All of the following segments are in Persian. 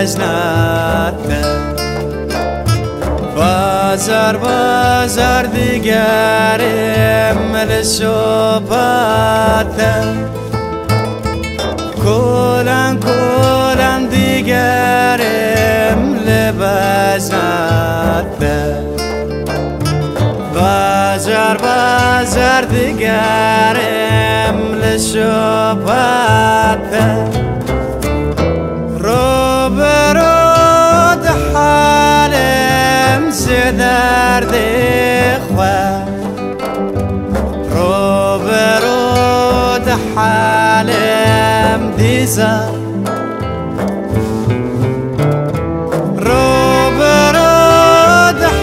بجناته بازار بازار دیگرم لشوباته کلن کلن دیگرم لبجناته بازار بازار دیگرم لشوباته روبرو حالم زدرد خواه روبرو حالم دیزا روبرو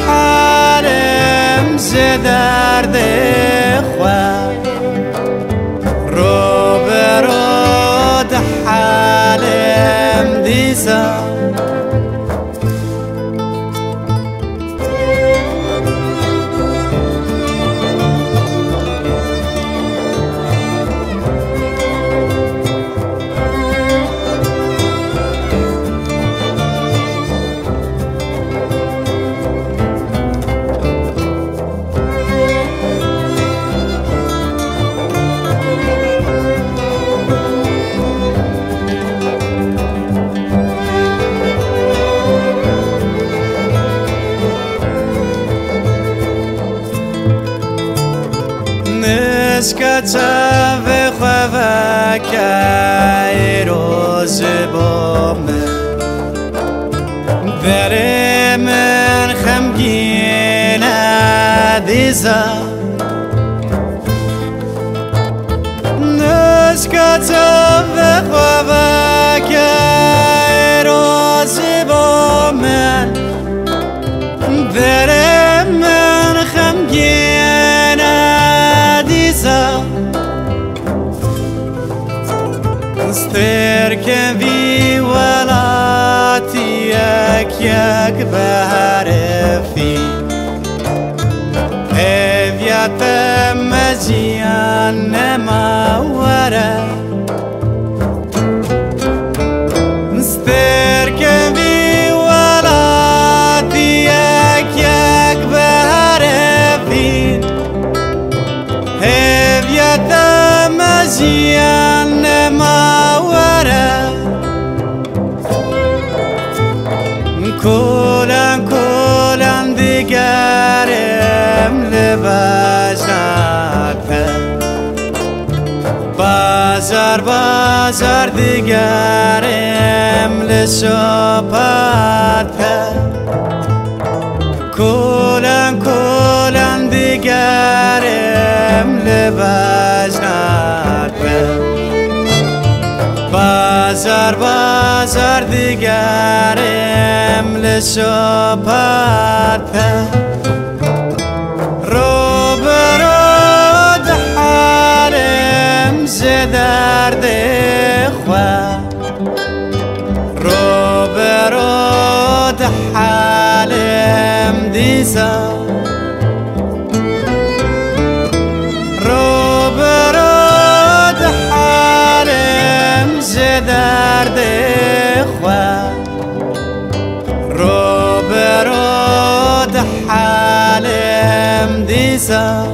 حالم زدرد خواه روبرو حالم دیزا نسکتا و خوابکای روز بامه دل من خمگین دیزا نسکتا و خوابکای روز بامه دل من خمگین استركب في ولاتي يك بعرفي هيا تمزيان ما ورا استركب في ولاتي يك بعرفي هيا تمزيان ما کلن کلن دیگرم لبجناته بازار بازار دیگرم لشوباته کلن کلن دیگرم لبجناته بازار بازار دیگرم لشوباته روبرو حالم زدرد خواه روبرو حالم دیزا درد خواه روبرو حالم دیزا